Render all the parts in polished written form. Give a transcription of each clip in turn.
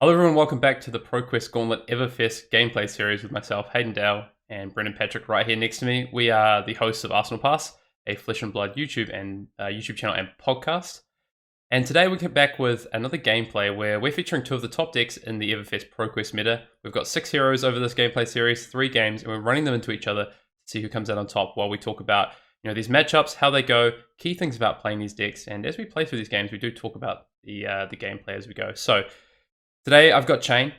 Hello everyone, welcome back to the ProQuest Gauntlet Everfest gameplay series with myself, Hayden Dale, and Brendan Patrick right here next to me. We are the hosts of Arsenal Pass, a Flesh and Blood YouTube channel and podcast. And today we come back with another gameplay where we're featuring two of the top decks in the Everfest ProQuest meta. We've got 6 heroes over this gameplay series, 3 games, and we're running them into each other to see who comes out on top while we talk about these matchups, how they go, key things about playing these decks, and as we play through these games, we do talk about the gameplay as we go. So today I've got Chane.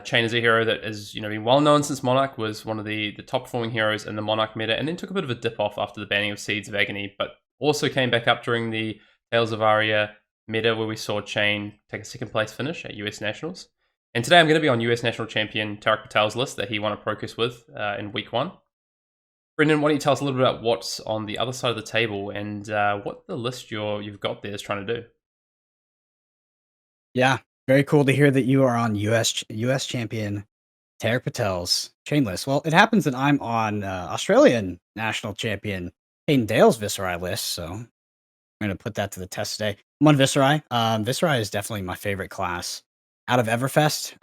Chane is a hero that has been well known since Monarch, was one of the top performing heroes in the Monarch meta, and then took a bit of a dip off after the banning of Seeds of Agony, but also came back up during the Tales of Aria meta where we saw Chane take a second place finish at US Nationals. And today I'm going to be on US National Champion Tarek Patel's list that he won a ProQuest with in week 1. Brendan, why don't you tell us a little bit about what's on the other side of the table and what the list you've got there is trying to do? Yeah, very cool to hear that you are on US champion Tarek Patel's chain list. Well, it happens that I'm on Australian national champion Hayden Dale's Viserai list, so I'm going to put that to the test today. I'm on Viserai. Viserai is definitely my favorite class out of Everfest.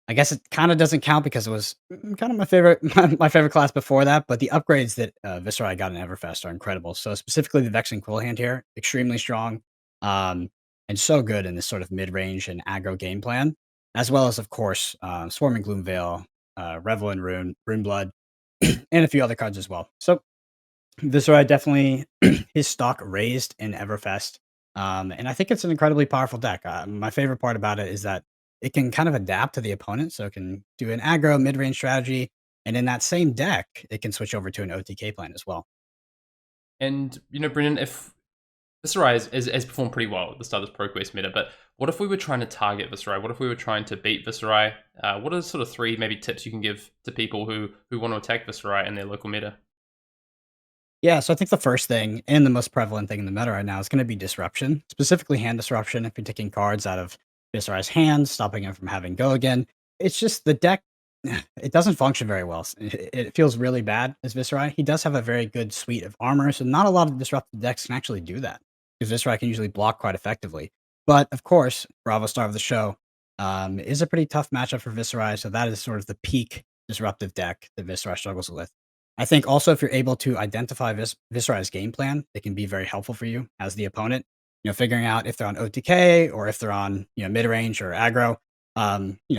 I guess it kind of doesn't count because it was kind of my favorite my favorite class before that, but the upgrades that Viserai got in Everfest are incredible. So specifically the Vexing Quill Hand here, extremely strong, um, and so good in this sort of mid-range and aggro game plan, as well as of course Swarming Gloomveil, Revel in Rune Blood, and a few other cards as well. So Viserai definitely his stock raised in Everfest, and I think it's an incredibly powerful deck. My favorite part about it is that it can kind of adapt to the opponent, so it can do an aggro mid-range strategy, and in that same deck, it can switch over to an OTK plan as well. And, Brendan, if Viserai has performed pretty well at the start of this ProQuest meta, but what if we were trying to target Viserai? What if we were trying to beat Viserai? What are sort of 3 maybe tips you can give to people who want to attack Viserai in their local meta? Yeah, so I think the first thing and the most prevalent thing in the meta right now is going to be disruption, specifically hand disruption. If you're taking cards out of Viserai's hands, stopping him from having go again, it's just the deck. It doesn't function very well. It feels really bad as Viserai. He does have a very good suite of armor, so not a lot of disruptive decks can actually do that because Viserai can usually block quite effectively. But of course, Bravo Star of the show is a pretty tough matchup for Viserai, so that is sort of the peak disruptive deck that Viserai struggles with. I think also if you're able to identify Viserai's game plan, it can be very helpful for you as the opponent. Figuring out if they're on OTK or if they're on mid range or aggro.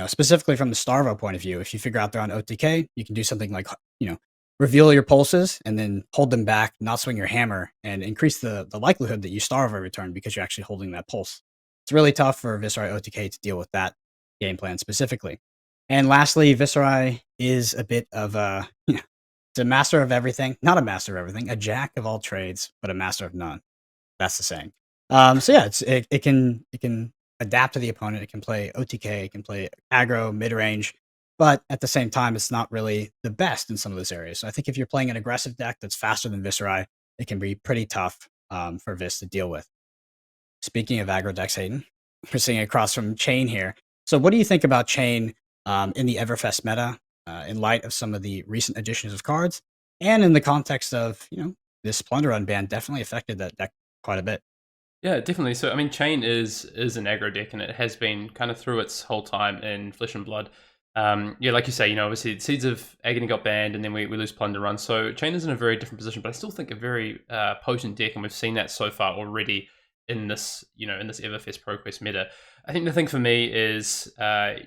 Specifically from the Starvo point of view, if you figure out they're on OTK, you can do something like reveal your pulses and then hold them back, not swing your hammer, and increase the likelihood that you starve every turn because you're actually holding that pulse. It's really tough for Viserai OTK to deal with that game plan specifically. And lastly, Viserai is a bit of a it's a master of everything. Not a master of everything, a jack of all trades, but a master of none. That's the saying. So yeah, it can adapt to the opponent. It can play OTK, it can play aggro, mid range, but at the same time, it's not really the best in some of those areas. So I think if you're playing an aggressive deck that's faster than Viserai, it can be pretty tough for Vis to deal with. Speaking of aggro decks, Hayden, we're sitting across from Chane here. So what do you think about Chane in the Everfest meta in light of some of the recent additions of cards and in the context of, this Plunder unban definitely affected that deck quite a bit? Yeah, definitely. So, I mean, Chane is an aggro deck, and it has been kind of through its whole time in Flesh and Blood. Yeah, like you say, obviously Seeds of Agony got banned, and then we lose Plunder Run. So Chane is in a very different position, but I still think a very potent deck, and we've seen that so far already in this, in this Everfest ProQuest meta. I think the thing for me is,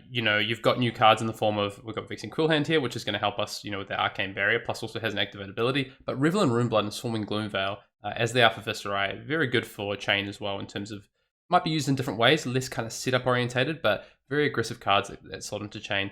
you've got new cards in the form of, we've got Vexing Quillhand here, which is going to help us, with the Arcane Barrier, plus also has an activate ability. But Revel and Rune Blood and Swarming Gloomveil, as they are for Viserai, very good for Chane as well in terms of, might be used in different ways, less kind of setup orientated, but very aggressive cards that slot into Chane.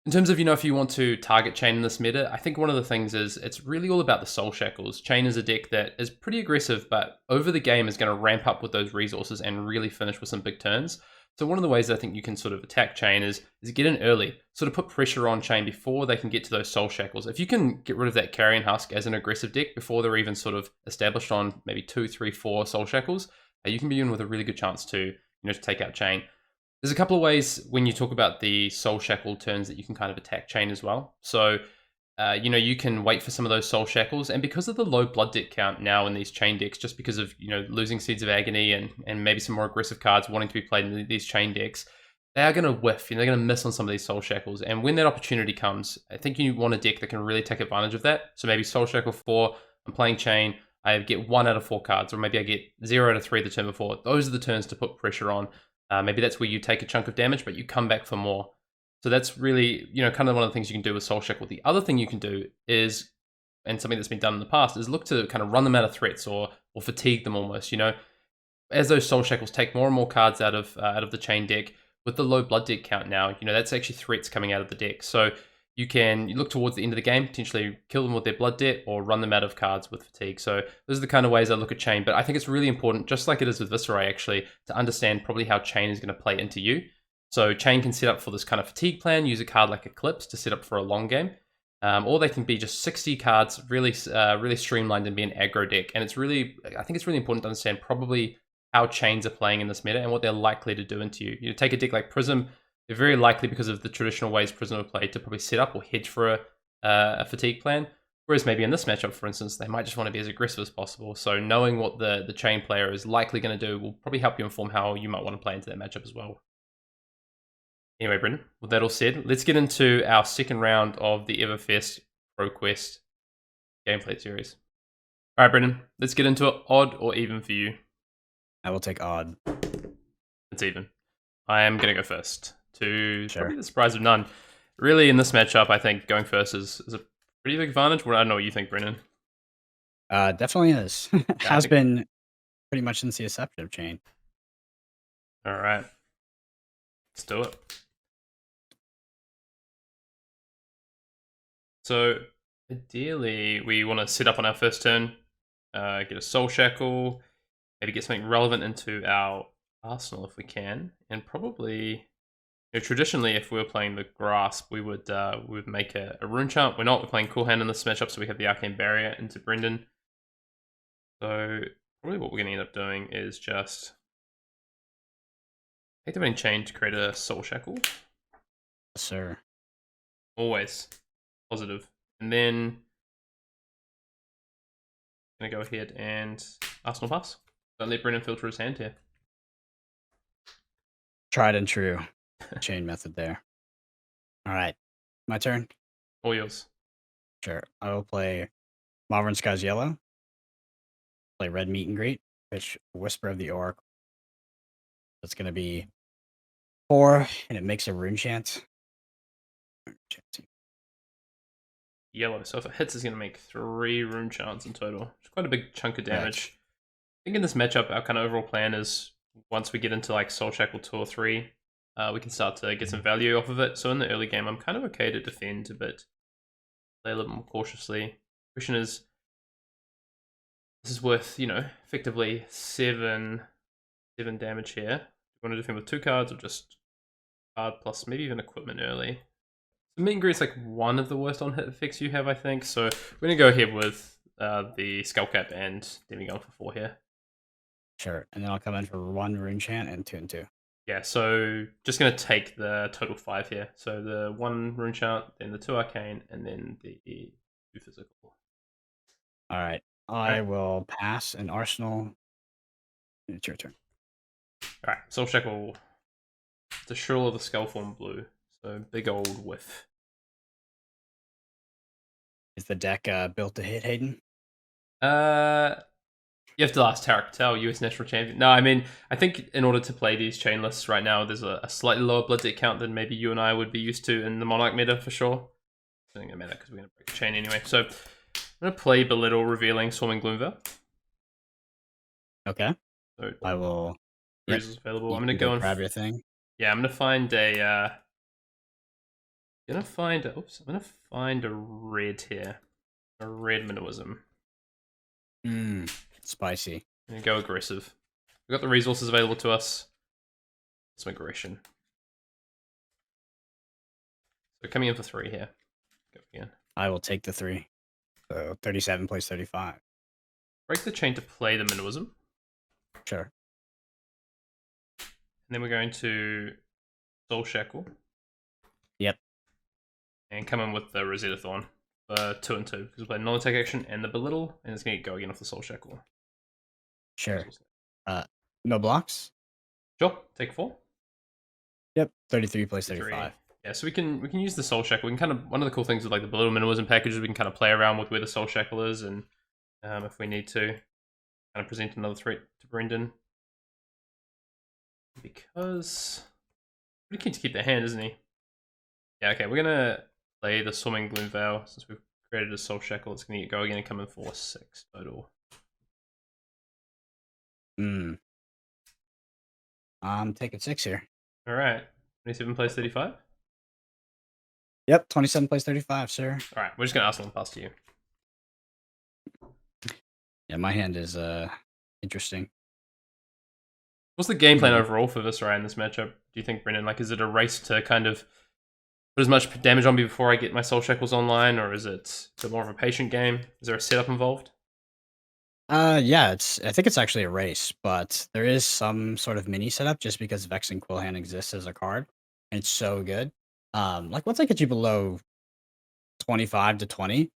In terms of, if you want to target Chane in this meta, I think one of the things is it's really all about the Soul Shackles. Chane is a deck that is pretty aggressive, but over the game is going to ramp up with those resources and really finish with some big turns. So one of the ways I think you can sort of attack Chane is get in early, sort of put pressure on Chane before they can get to those Soul Shackles. If you can get rid of that Carrion Husk as an aggressive deck before they're even sort of established on maybe 2, 3, 4 Soul Shackles, you can be in with a really good chance to, to take out Chane. There's a couple of ways when you talk about the Soul Shackle turns that you can kind of attack Chane as well. So, you can wait for some of those Soul Shackles, and because of the low blood deck count now in these Chane decks, just because of, losing Seeds of Agony and maybe some more aggressive cards wanting to be played in these Chane decks, they are going to whiff. They're going to miss on some of these Soul Shackles. And when that opportunity comes, I think you want a deck that can really take advantage of that. So maybe Soul Shackle 4, I'm playing Chane, I get 1 out of 4 cards, or maybe I get 0 out of 3 the turn before. Those are the turns to put pressure on. Maybe that's where you take a chunk of damage, but you come back for more. So that's really, kind of one of the things you can do with Soul Shackle. The other thing you can do is, and something that's been done in the past, is look to kind of run them out of threats or fatigue them almost. As those Soul Shackles take more and more cards out of the Chane deck, with the low blood deck count now, that's actually threats coming out of the deck. So you look towards the end of the game, potentially kill them with their blood debt or run them out of cards with fatigue. So those are the kind of ways I look at Chane. But I think it's really important, just like it is with Viserai actually, to understand probably how Chane is going to play into you. So Chane can set up for this kind of fatigue plan, use a card like Eclipse to set up for a long game. Or they can be just 60 cards, really streamlined and be an aggro deck. And I think it's really important to understand probably how Chanes are playing in this meta and what they're likely to do into you. You take a deck like Prism, they're very likely, because of the traditional ways Prism have played, to probably set up or hedge for a fatigue plan. Whereas maybe in this matchup, for instance, they might just want to be as aggressive as possible. So knowing what the Chane player is likely going to do will probably help you inform how you might want to play into that matchup as well. Anyway, Brendan, with that all said, let's get into our second round of the Everfest ProQuest gameplay series. All right, Brendan, let's get into it. Odd or even for you? I will take odd. It's even. I am going to go first, to Sure. probably the surprise of none. Really, in this matchup, I think going first is a pretty big advantage. Well, I don't know what you think, Brendan. Definitely is. Has been pretty much since the inception of Chane. All right. Let's do it. So, ideally, we want to set up on our first turn, get a Soul Shackle, maybe get something relevant into our arsenal if we can, and probably, traditionally, if we were playing the Grasp, we would make a Rune Chant. We're not. We're playing Cool Hand in this matchup, so we have the Arcane Barrier into Brendan. So probably what we're going to end up doing is just activating Chane to create a Soul Shackle. Yes, sir. Always positive. And then I'm going to go ahead and Arsenal Pass. Don't let Brendan filter his hand here. Tried and true Chane method there. All right. My turn? All yours. Sure. I will play Marvin Sky's Yellow. Play Red Meet and Greet, which Whisper of the Oracle. That's going to be 4, and it makes a Rune Chant. Yellow. So if it hits, it's going to make 3 Rune Chants in total. It's quite a big chunk of damage. Right. I think in this matchup, our kind of overall plan is once we get into like Soul Shackle 2 or 3, we can start to get some value off of it. So in the early game, I'm kind of okay to defend a bit, play a little more cautiously. Question is, this is worth, effectively 7 damage here. Do you want to defend with 2 cards or just card plus maybe even equipment early? So Meet and Greet is like one of the worst on hit effects you have, I think. So we're gonna go ahead with the Skullcap and Demigod for 4 here. Sure, and then I'll come in for 1 Rune Chant and 2 and 2. Yeah, so just gonna take the total 5 here. So the 1 Rune Chant, then the 2 Arcane, and then the 2 Physical. All right, I will pass an Arsenal. It's your turn. All right, Soul Shackle. The Shrill of the Skullform Blue. So big old whiff. Is the deck built to hit, Hayden? You have to ask Tarek Patel, US National Champion. No, I mean, I think in order to play these Chane lists right now, there's a slightly lower blood deck count than maybe you and I would be used to in the Monarch meta for sure. It's not going to matter because we're going to break a Chane anyway. So I'm going to play Belittle, revealing Swarming Gloomveil. Okay. So I will. Reasons available. I'm going to go and grab your thing. Yeah, I'm going to find a. I'm going to find a red here. A red Minnowism. Spicy. I'm going to go aggressive. We've got the resources available to us. Some aggression. So coming in for 3 here. Go again. I will take the 3. So 37 plays 35. Break the Chane to play the Minnowism. Sure. And then we're going to Soul Shackle. Yep. And come in with the Rosetta Thorn for 2 and 2. Because we play non-attack action and the Belittle, and it's going to go again off the Soul Shackle. Sure. No blocks? Sure. Take 4. Yep, 33 plays 33. 35. Yeah, so we can use the Soul Shackle. We can kind of, one of the cool things with like the little minimalism packages, we can kind of play around with where the Soul Shackle is, and if we need to, kind of present another threat to Brendan, because pretty keen to keep their hand, isn't he? Yeah, okay, we're gonna play the Swimming Gloom Veil since we've created a Soul Shackle. It's gonna go again and come in for 6 total. Hmm. I'm taking 6 here. All right, 27 plays 35. Yep, 27 plays 35, sir. All right, we're just gonna ask them past you. Yeah, my hand is interesting. What's the game plan Hmm. overall for Viserai in this matchup? Do you think, Brendan? Like, is it a race to kind of put as much damage on me before I get my Soul Shackles online, or is it more of a patient game? Is there a setup involved? Yeah, I think it's actually a race, but there is some sort of mini setup just because Vex and Quillhand exists as a card, and it's so good. Like once I get you below 25 to 20,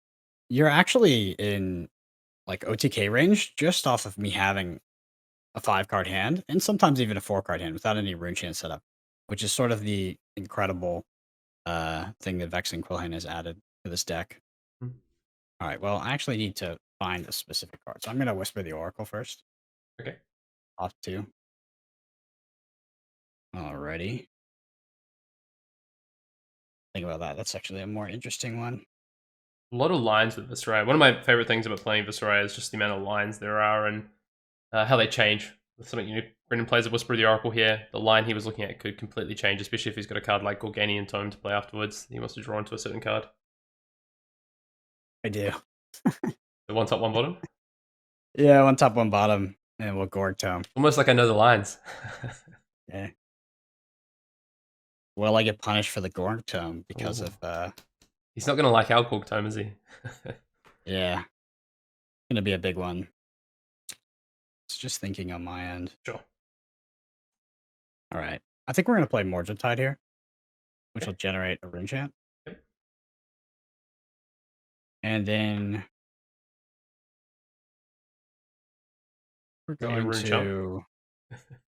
you're actually in like OTK range just off of me having a 5 card hand and sometimes even a 4 card hand without any rune chance setup, which is sort of the incredible thing that Vex and Quillhand has added to this deck. Hmm. All right, well, I actually need to find a specific card, so I'm gonna whisper the Oracle first. Okay. Off 2. Alrighty. Think about that. That's actually a more interesting one. A lot of lines with Viserai. One of my favorite things about playing Viserai is just the amount of lines there are and how they change. With something, Brendan plays a Whisper of the Oracle here. The line he was looking at could completely change, especially if he's got a card like Gorganian Tome to play afterwards. He wants to draw into a certain card. I do. The one top, one bottom. Yeah, one top, one bottom, and we'll Gorg Tome. Almost like I know the lines. Yeah. Will I get punished for the Gorg Tome because Ooh. of He's not going to like our Gorg Tome, is he? yeah. Gonna be a big one. It's just thinking on my end. Sure. Alright. I think we're gonna play Morgentide here, which Okay. will generate a rune chant. Yep. And then we're Is that your going rune chump? to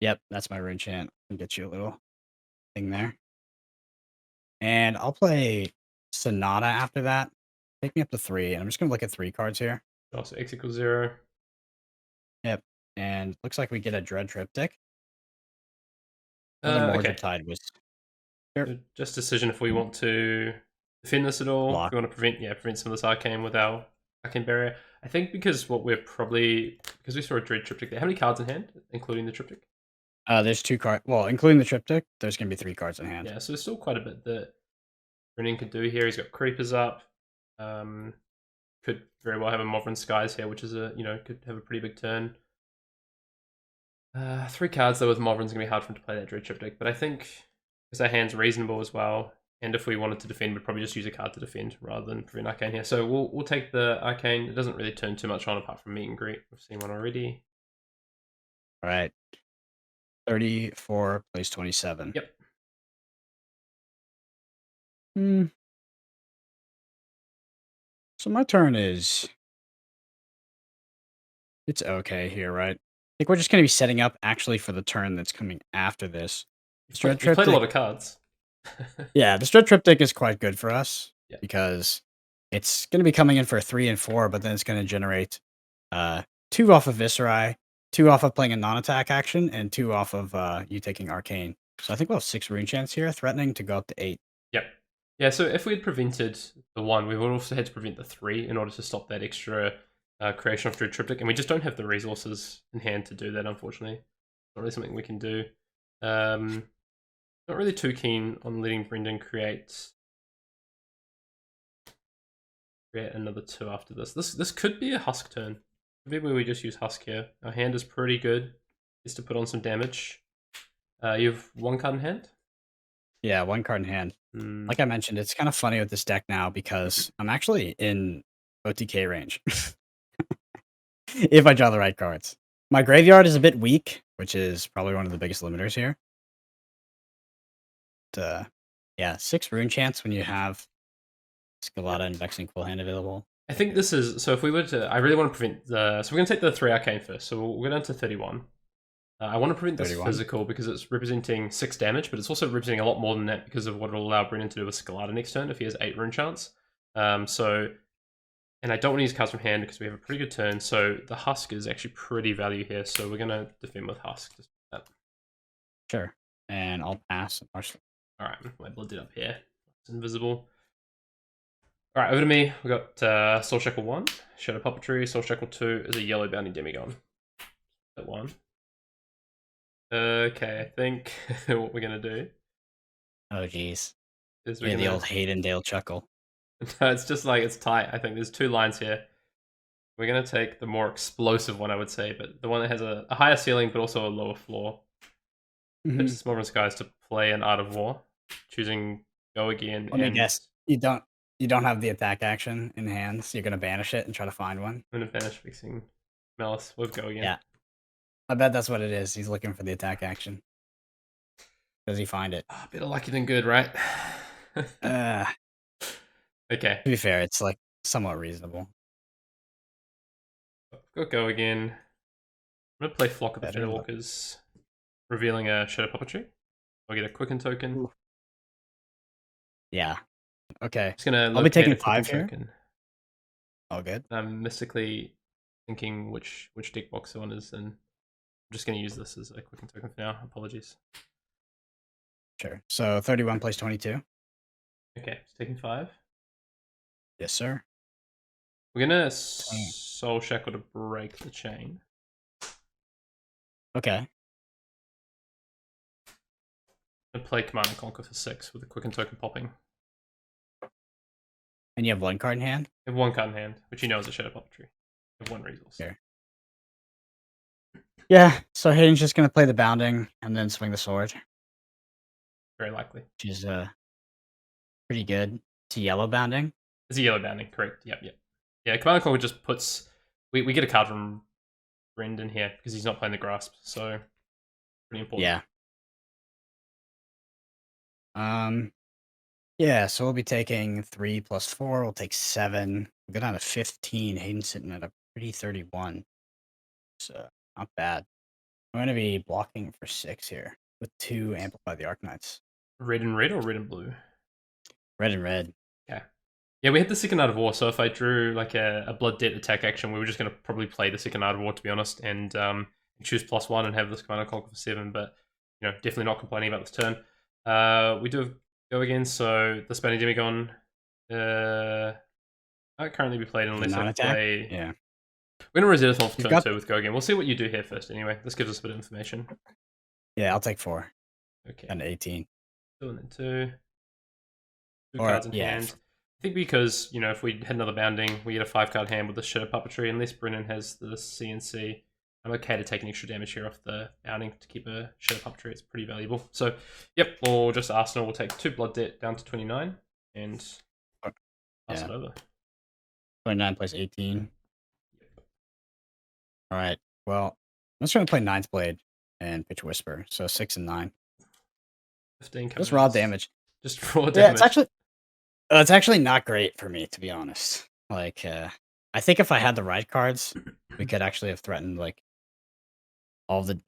yep, that's my rune chant. I'll get you a little thing there. And I'll play Sonata after that. Take me up to 3, and I'm just gonna look at 3 cards here. Also, X equals 0. Yep. And looks like we get a Dread Triptych. Another Okay. Morgentide was sure. So just decision if we want to defend this at all. If Block. we want to prevent some of this arcane with our arcane barrier. I think because what we're probably, because we saw a Dread Triptych there. How many cards in hand, including the Triptych? There's 2 cards. Well, including the Triptych, there's gonna be 3 cards in hand. Yeah, so there's still quite a bit that Brennan could do here. He's got Creepers up. Um, could very well have a Mothrin Skies here, which is could have a pretty big turn. 3 cards though with Mothrin's gonna be hard for him to play that Dread Triptych, but I think because our hand's reasonable as well, and if we wanted to defend, we'd probably just use a card to defend rather than prevent Arcane here. So we'll take the Arcane. It doesn't really turn too much on apart from Meet and Greet. We've seen one already. All right. 34 plays 27. Yep. Hmm. So my turn is it's okay here, right? I think we're just gonna be setting up actually for the turn that's coming after this. Dread You've played a lot Triptych. of cards. Yeah, the Dread Triptych is quite good for us Yeah. because it's gonna be coming in for 3 and 4, but then it's gonna generate 2 off of Viserai, 2 off of playing a non-attack action, and 2 off of you taking Arcane. So I think we'll have 6 rune chants here, threatening to go up to 8. Yep. Yeah, so if we had prevented the 1, we would also had to prevent the 3 in order to stop that extra creation of Dread Triptych, and we just don't have the resources in hand to do that, unfortunately. Not really something we can do. Not really too keen on letting Brendan create another 2 after this. This could be a Husk turn. Maybe we just use Husk here. Our hand is pretty good. Just to put on some damage. You have 1 card in hand? Yeah, 1 card in hand. Mm. Like I mentioned, it's kind of funny with this deck now because I'm actually in OTK range. If I draw the right cards. My graveyard is a bit weak, which is probably one of the biggest limiters here. Yeah, 6 rune chants when you have Scalata and Vexing Quillhand available. I think this is, so if we were to, I really want to prevent the, so we're going to take the 3 Arcane first. So we'll go down to 31. I want to prevent this 31. physical because it's representing 6 damage, but it's also representing a lot more than that because of what it'll allow Brennan to do with Skalata next turn if he has 8 rune chance. And I don't want to use cards from hand because we have a pretty good turn, so the Husk is actually pretty value here, so we're going to defend with Husk. Just Sure. And I'll pass. Alright, my blood did up here. It's invisible. Alright, over to me. We got Soul Shackle 1, Shadow Puppetry, Soul Shackle 2 is a yellow bounty demigod. That one. Okay, I think what we're going to do Oh, geez. is Yeah, the old Hayden Dale chuckle. No, it's just like, it's tight. I think there's 2 lines here. We're going to take the more explosive one, I would say, but the one that has a higher ceiling but also a lower floor. It's Modern Skies to play an Art of War, choosing Go Again. Let me guess. You don't have the attack action in hand, so you're gonna banish it and try to find one. I'm going to banish Fixing Malice with Go Again. Yeah. I bet that's what it is. He's looking for the attack action. Does he find it? Better lucky than good, right? Okay. To be fair, it's like somewhat reasonable. Go Again. I'm going to play Flock of the Better Shadow luck. Walkers, revealing a Shadow Puppetry. I'll get a Quicken token. Ooh. Yeah. Okay. Just going to I'll be taking a Quicken 5 here. token. All good. I'm mystically thinking which deck box one is, and I'm just going to use this as a Quicken token for now. Apologies. Sure. So 31 plays 22. Okay, it's taking 5. Yes, sir. We're going to Soul Shackle to break the chain. Okay. And play Command and Conquer for 6 with a Quicken token popping. And you have 1 card in hand? I have 1 card in hand, which you know is a Shadow Puppetry. I have 1 resource. Sure. Yeah, so Hayden's just gonna play the bounding and then swing the sword. Very likely. Which is pretty good. It's a yellow bounding. It's a yellow bounding, correct. Yep. Yeah, Command and Conquer just puts... We get a card from Brendan here because he's not playing the Grasp, so pretty important. Yeah. Yeah, so we'll be taking 3 plus 4. We'll take 7. We'll go down to 15. Hayden's sitting at a pretty 31. So not bad. I'm gonna be blocking for 6 here with 2 Amplify the Arknights. Red and red or red and blue? Red and red. Yeah. Yeah, we had the second Art of War, so if I drew like a Blood Debt attack action, we were just going to probably play the second Art of War, to be honest, and choose +1 and have this Command and Conquer for 7, but definitely not complaining about this turn. We do Go Again, so the Spanish Demigon can't currently be played unless I play... Yeah. We're going to Rosetta Thorn for turn 2 with Go Again. We'll see what you do here first anyway. This gives us a bit of information. Yeah, I'll take 4. Okay. And 18. 2 and then 2. 2 cards in hand. I think because, if we had another bounding, we get a 5-card hand with the Shadow Puppetry. Unless Brennan has the CNC, I'm okay to take an extra damage here off the bounding to keep a Shadow Puppetry. It's pretty valuable. So, yep, we'll just Arsenal. We'll take 2 Blood Debt down to 29 and pass it over. 29 plays 18. All right. Well, I'm just going to play Ninth Blade and Pitch Whisper. So 6 and 9. 15 just raw damage. Just raw damage. Yeah, it's actually not great for me, to be honest. Like, I think if I had the right cards, we could actually have threatened like all the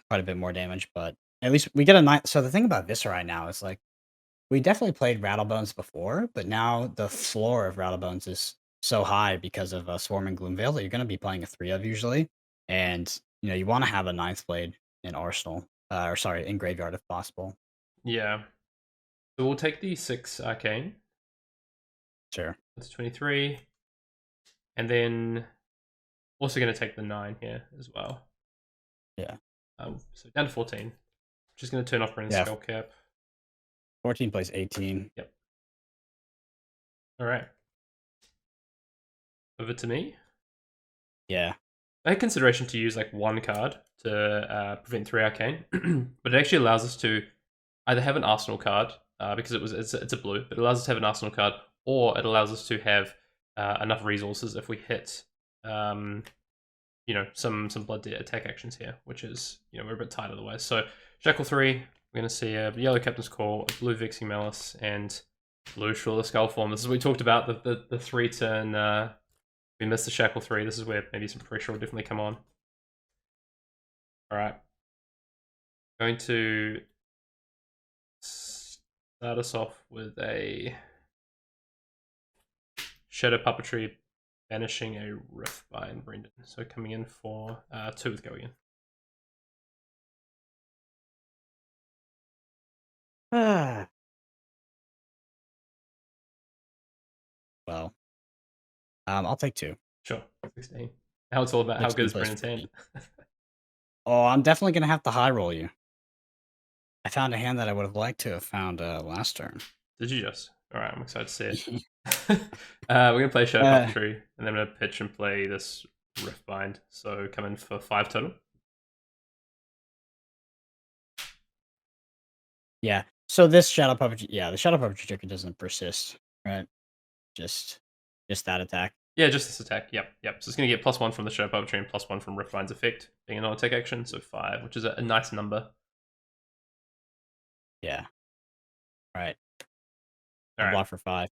quite a bit more damage. But at least we get a 9. So the thing about Viserai now is like we definitely played Rattlebones before, but now the floor of Rattlebones is so high because of Swarming Gloomveil that you're going to be playing a 3 of usually, and you want to have a Ninth Blade in Arsenal, in Graveyard if possible. Yeah. So we'll take the 6 Arcane. Sure. That's 23. And then also going to take the 9 here as well. Yeah. So down to 14. Just going to turn off Brennan's Skull Cap. 14 plays 18. Yep. All right. Over to me. Yeah. I had consideration to use like 1 card to prevent 3 Arcane, but it actually allows us to either have an Arsenal card because it's a blue, but it allows us to have an Arsenal card, or it allows us to have enough resources if we hit, some Blood Debt attack actions here, which is, we're a bit tight otherwise. So Shackle 3, we're going to see a yellow Captain's Call, a blue Vexing Malice, and blue Shrill Skull Form. This is what we talked about, the 3-turn, we missed the Shackle 3. This is where maybe some pressure will definitely come on. All right. Going to start us off with a Shadow Puppetry, banishing a Riftbind Brendan. So coming in for 2 with Go again. Ah. Well, I'll take 2. Sure, 16. Now it's all about how good 16 is plays Brendan's 14. hand. Oh, I'm definitely gonna have to high roll you. I found a hand that I would have liked to have found last turn. Did you just? All right, I'm excited to see it. We're gonna play Shadow Puppetry, and then I'm gonna pitch and play this Riftbind. So come in for 5 total. Yeah. So this shadow puppetry, the shadow puppetry ticket doesn't persist, right? Just that attack. Yeah, just this attack. Yep. So it's gonna get +1 from the Shadow Puppetry and +1 from Riftbind's effect, being a non-attack action. So 5, which is a nice number. Yeah. All right. All right. Block for 5.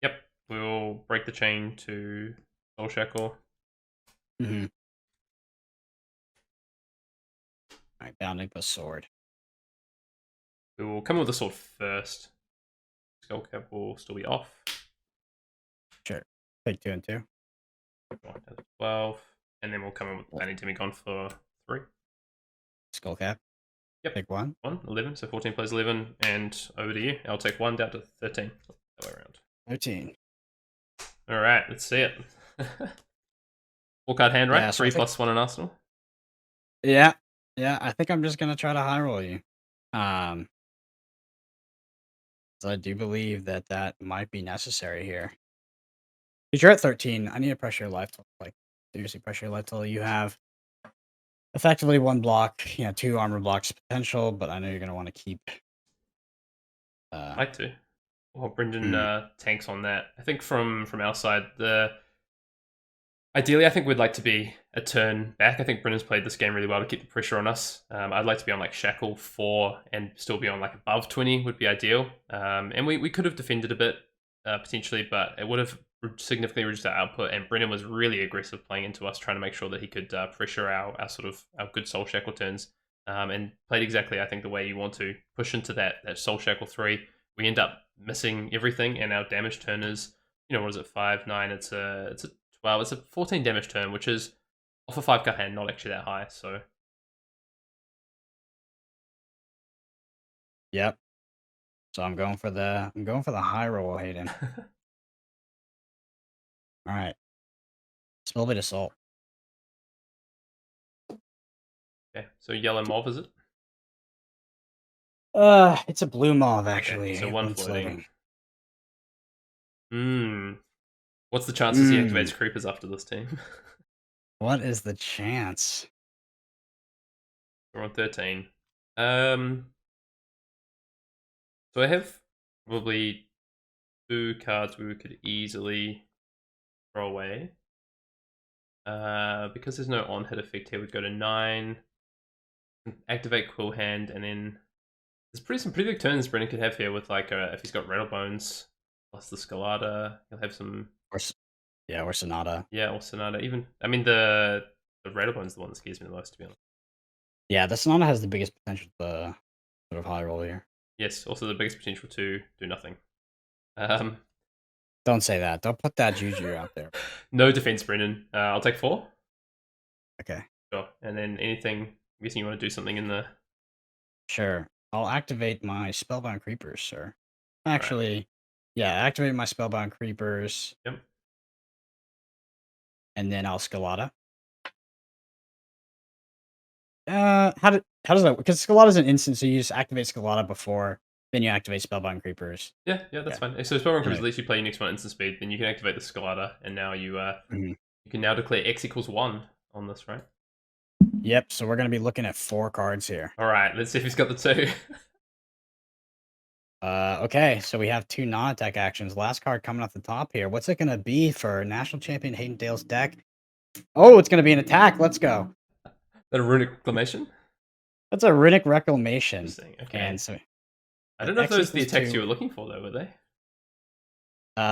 Yep. We'll break the chain to Soul Shackle. Mm-hmm. All right. Bounding plus sword. We will come in with the sword first. Skull Cap will still be off. Sure. Take 2 and 2. 12. And then we'll come in with Planning Demigod for 3. Skull cap. Yep. Take 1. 11. So 14 plays 11. And over to you. I'll take 1 down to 13. That way around. 13. All right. Let's see it. 4-card hand, right? Yeah, so 3 plus 1 in Arsenal. Yeah. Yeah. I think I'm just gonna try to high roll you. So I do believe that might be necessary here. Because you're at 13. I need to pressure your life total. Like, seriously, pressure your life total. You have effectively 1 block, 2 armor blocks potential, but I know you're going to want to keep. I'd like to. Well, Brendan tanks on that. I think from our side, ideally, I think we'd like to be a turn back. I think Brendan's played this game really well to keep the pressure on us. I'd like to be on like Shackle 4 and still be on like above 20 would be ideal. And we could have defended a bit potentially, but it would have significantly reduced our output. And Brendan was really aggressive playing into us, trying to make sure that he could pressure our sort of our good Soul Shackle turns. And played exactly, I think, the way you want to push into that Soul Shackle 3. We end up missing everything, and our damage turn is, what is it, 5, 9? It's a 12. It's a 14 damage turn, which is off a 5-card hand, not actually that high. So Yep. So I'm going for the high roll, Hayden. All right. Spellblade Assault. okay. So yellow mauve, is it? It's a blue mauve actually. Okay, so 1 It's floating. loading. What's the chances he activates creepers after this team? What is the chance? We're on 13. So I have probably 2 cards we could easily throw away. Because there's no on-hit effect here, we'd go to 9. Activate Quill Hand, and then there's some pretty big turns Brennan could have here with like if he's got Rattlebones plus the Scalata, he'll have some. Or Sonata. Yeah, or Sonata. Even I mean the Rattlebone's the one that scares me the most, to be honest. Yeah, the Sonata has the biggest potential to sort of high roll here. Yes, also the biggest potential to do nothing. Don't say that. Don't put that juju out there. No defense, Brendan. I'll take 4. Okay. Sure. And then anything, I'm guessing you want to do something in the. Sure. I'll activate my Spellbound Creepers, sir. Actually, yeah, activate my Spellbound Creepers. Yep. And then I'll Scalata. How does that work? Because Scalata's an instant, so you just activate Scalata before, then you activate Spellbound Creepers. Yeah, that's fine. So Spellbound Creepers lets you play your next one instant speed, then you can activate the Scalata, and now you you can now declare X equals 1 on this, right? Yep, so we're going to be looking at 4 cards here. All right, let's see if he's got the 2. Okay, so we have 2 non-attack actions. Last card coming off the top here. What's it going to be for National Champion Hayden Dale's deck? Oh, it's going to be an attack. Let's go. That a Runic Reclamation? That's a Runic Reclamation. Interesting, okay. And so I don't know if those are the attacks you were looking for, though, were they?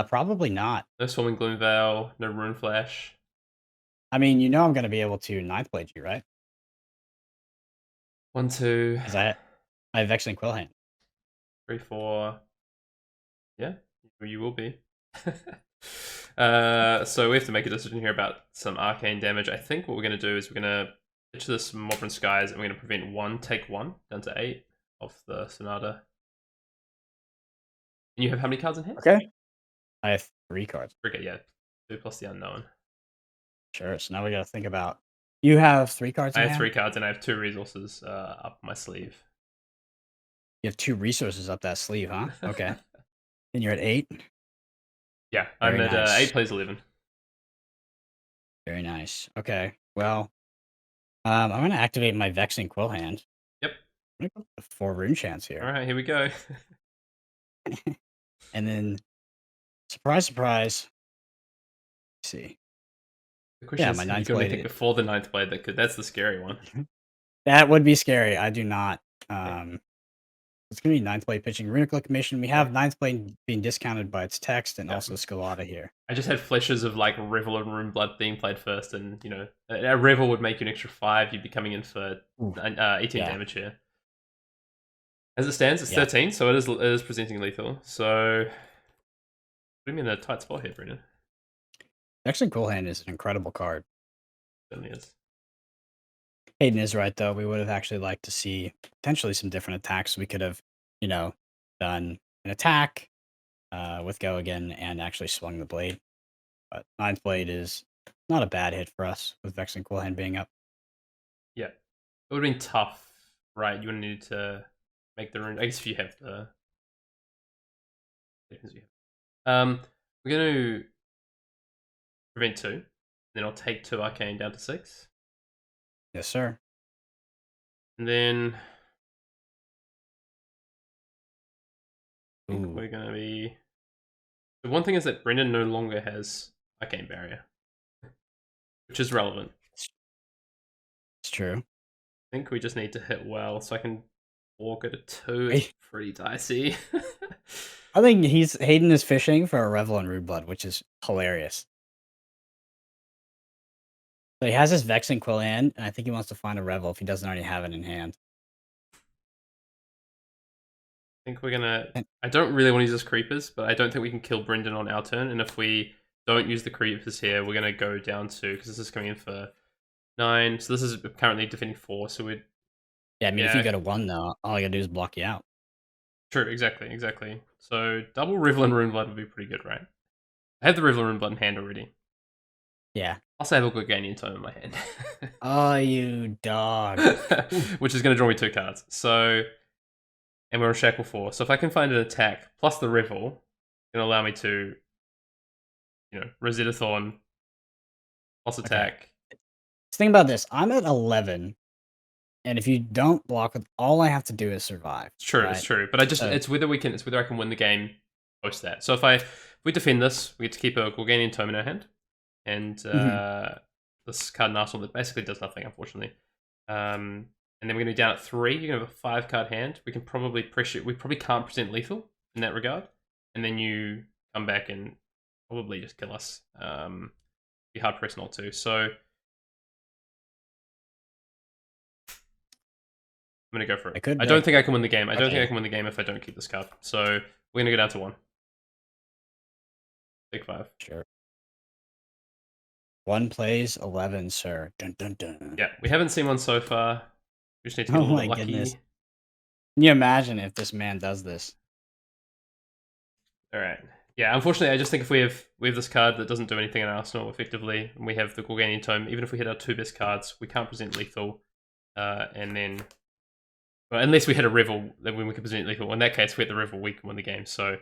Probably not. No Swarming Gloom Veil, no Rune Flash. I mean, I'm going to be able to 9th Blade you, right? 1, 2, Because I have Vexing Quill Hand. 3, 4. Yeah, you will be. So we have to make a decision here about some arcane damage. I think what we're going to do is we're going to pitch this Moblin Skies and we're going to prevent 1, take 1, down to 8 off the Sonata. And you have how many cards in hand? Okay. I have 3 cards. Okay, yeah. 2 plus the unknown. Sure. So now we got to think about. You have 3 cards I in have hand? 3 cards and I have 2 resources up my sleeve. You have 2 resources up that sleeve, huh? Okay. And you're at 8? Yeah, I'm Very at nice. 8 plays 11. Very nice. Okay. Well, I'm going to activate my Vexing Quill Hand. Yep. I'm going to go with 4 Rune Chants here. All right, here we go. And then, surprise, surprise. Let's see. The question is, my have you ninth got blade. anything before the 9th blade? That's the scary one. That would be scary. I do not. It's going to be 9th blade pitching Runic Locomotion. We have 9th blade being discounted by its text and also Skelata here. I just had flashes of like Revel and Rune Blood being played first, and you know, a Revel would make you an extra 5. You'd be coming in for 18 damage here. As it stands, it's 13, so it is presenting lethal. So, put me in a tight spot here, Brendan. Vexing Quill Hand is an incredible card. Certainly is. Hayden is right, though. We would have actually liked to see potentially some different attacks. We could have, done an attack with Go again and actually swung the blade. But 9th blade is not a bad hit for us with Vexing Quill Hand being up. Yeah. It would have been tough, right? You would have needed to make the rune. I guess if you have the. We're going to prevent 2. Then I'll take 2 arcane down to 6. Yes, sir. And then I think Ooh. we're going to be. The one thing is that Brendan no longer has arcane barrier, which is relevant. It's true. I think we just need to hit well, so I can walk at a 2. It's pretty dicey. I think Hayden is fishing for a Revel and Rune Blood, which is hilarious. So he has his Vexing Quill Hand, and I think he wants to find a Revel if he doesn't already have it in hand. I think we're gonna. I don't really want to use this creepers, but I don't think we can kill Brendan on our turn. And if we don't use the creepers here, we're gonna go down to, because this is coming in for 9. So this is currently defending 4. So we'd. Yeah, I mean, if you go to 1, though, all you gotta do is block you out. True, exactly. So double Revel and Rune Blood would be pretty good, right? I have the Revel and Rune Blood in hand already. Yeah. Also have a Gorganian Tome in my hand. Oh, you dog. Which is going to draw me 2 cards. So, and we're on Shackle 4. So if I can find an attack plus the Revel, it's going to allow me to, Rosetta Thorn plus attack. Okay. Think about this. I'm at 11, and if you don't block, all I have to do is survive. It's true, right? it's true. But it's whether I can win the game post that. So if we defend this, we get to keep a Gorganian Tome in our hand. And this card in Arsenal that basically does nothing, unfortunately. And then we're going to be down at 3. You're going to have a 5-card hand. We can probably pressure. We probably can't present lethal in that regard. And then you come back and probably just kill us. Be hard pressed not to. So I'm going to go for it. I don't think I can win the game. I don't think I can win the game if I don't keep this card. So we're going to go down to 1. Big 5. Sure. 1 plays 11, sir. Dun, dun, dun. Yeah, we haven't seen one so far. We just need to get a little bit lucky. Goodness. Can you imagine if this man does this? All right. Yeah, unfortunately, I just think if we have this card that doesn't do anything in Arsenal effectively, and we have the Gorganian Tome, even if we hit our 2 best cards, we can't present lethal. And then, well, unless we hit a Revel, then we can present lethal. In that case, if we hit the Revel, we can win the game. So,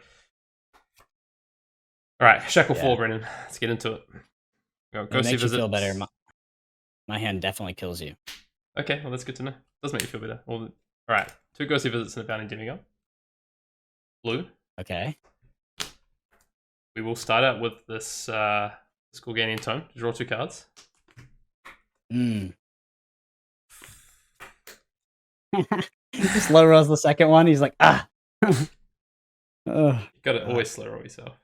all right, Shackle 4, Brennan. Let's get into it. Go it see makes you visits. feel better. My hand definitely kills you. Okay, well, that's good to know. Does make you feel better. All right, 2 ghostly visits and a bounty demigod. Blue. Okay. We will start out with this Gorganian Tome to draw 2 cards. Just slow rolls the second one. He's like, ah. You gotta always slow roll yourself.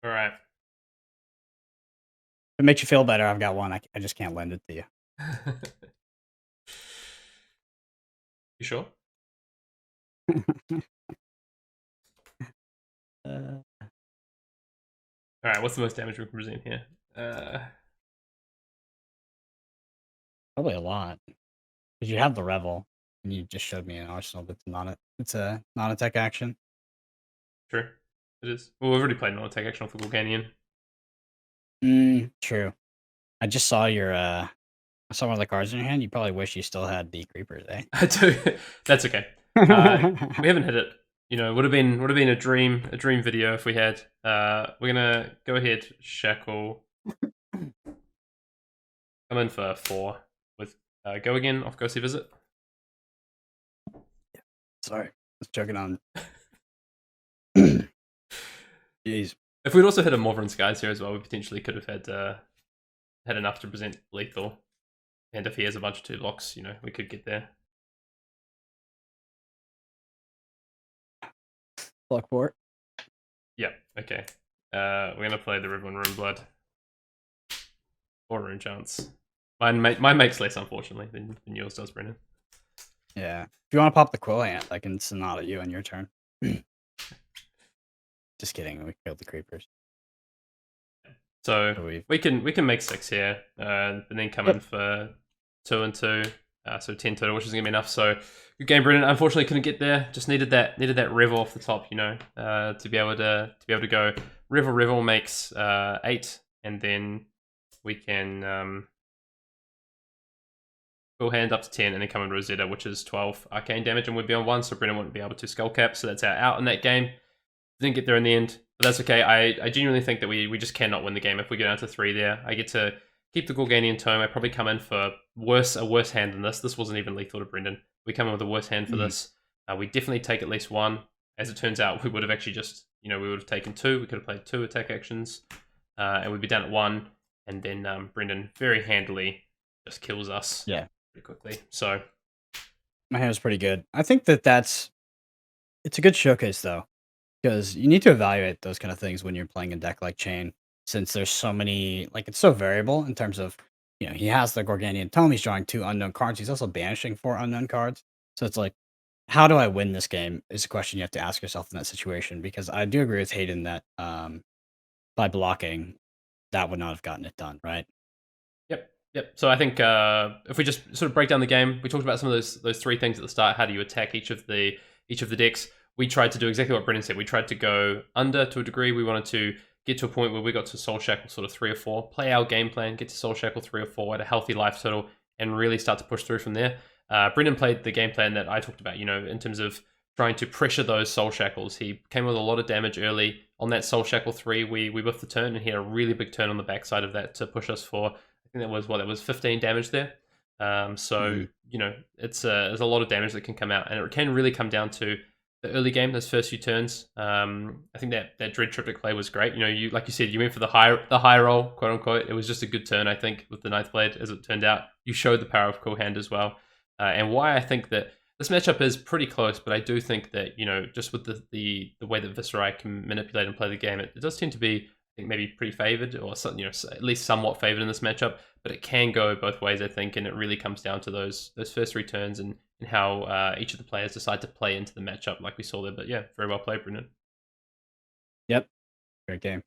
All right. it makes you feel better, I've got one. I just can't lend it to you. You sure? Uh, All right, what's the most damage we can present here? Probably a lot. Because you have the Revel, and you just showed me an arsenal that's not it's a non-attack action. True, it is. Well, we've already played non-attack action off the Gorganian. True. I just saw your I saw one of the cards in your hand. You probably wish you still had the creepers, eh? I do. That's okay. We haven't hit it. You know, would have been a dream video if we had. We're gonna go ahead, shackle. Come in for 4 with go again off Ghostly Visit. Sorry, I was joking on. Jeez. If we'd also hit a Morvern Skies here as well, we potentially could have had enough to present lethal. And if he has a bunch of 2 blocks, you know, we could get there. Block 4. Yeah, okay. We're gonna play the River and Rune Blood. Or Rune Chance. Mine makes less, unfortunately, than yours does, Brendan. Yeah. If you want to pop the Quill Ant, I can Sonata you on your turn. Just kidding. We killed the creepers. So we can make 6 here, and then come in for 2 and 2. So 10 total, which is gonna be enough. So good game, Brendan. Unfortunately, couldn't get there. Just needed that Revel off the top, you know, to be able to go. Revel makes 8, and then we can full hand up to 10, and then come in Rosetta, which is 12 arcane damage, and we'd be on 1. So Brendan wouldn't be able to skull cap. So that's our out in that game. Didn't get there in the end, but that's okay. I genuinely think that we just cannot win the game if we get down to 3 there. I get to keep the Gorganian Tome. I probably come in for a worse hand than this. This wasn't even lethal to Brendan. We come in with a worse hand for this. We definitely take at least 1. As it turns out, we would have actually just, you know, we would have taken 2. We could have played 2 attack actions, and we'd be down at 1. And then Brendan very handily just kills us. Yeah, pretty quickly. So my hand was pretty good. I think it's a good showcase though, because you need to evaluate those kind of things when you're playing a deck like Chane, since there's so many, like it's so variable in terms of, you know, he has the Gorganian Tome, he's drawing 2 unknown cards, he's also banishing 4 unknown cards. So it's like, how do I win this game is a question you have to ask yourself in that situation, because I do agree with Hayden that by blocking, that would not have gotten it done, right? Yep. So I think if we just sort of break down the game, we talked about some of those 3 things at the start. How do you attack each of the decks? We tried to do exactly what Brendan said. We tried to go under to a degree. We wanted to get to a point where we got to Soul Shackle sort of 3 or 4, play our game plan, get to Soul Shackle 3 or 4 at a healthy life total, and really start to push through from there. Brendan played the game plan that I talked about, you know, in terms of trying to pressure those Soul Shackles. He came with a lot of damage early. On that Soul Shackle 3, we whiffed the turn, and he had a really big turn on the backside of that to push us for, I think that was 15 damage there. You know, there's a lot of damage that can come out, and it can really come down to the early game, those first few turns. I think that Dread Triptych play was great. You know, you like you said, you went for the high roll, quote unquote. It was just a good turn, I think, with the Ninth Blade, as it turned out. You showed the power of Cool Hand as well, and why I think that this matchup is pretty close. But I do think that, you know, just with the way that Viserai can manipulate and play the game, it does tend to be, I think, maybe pretty favored, or you know, at least somewhat favored in this matchup. But it can go both ways, I think, and it really comes down to those first 3 turns and how each of the players decide to play into the matchup, like we saw there. But yeah, very well played, Brendan. Yep, great game.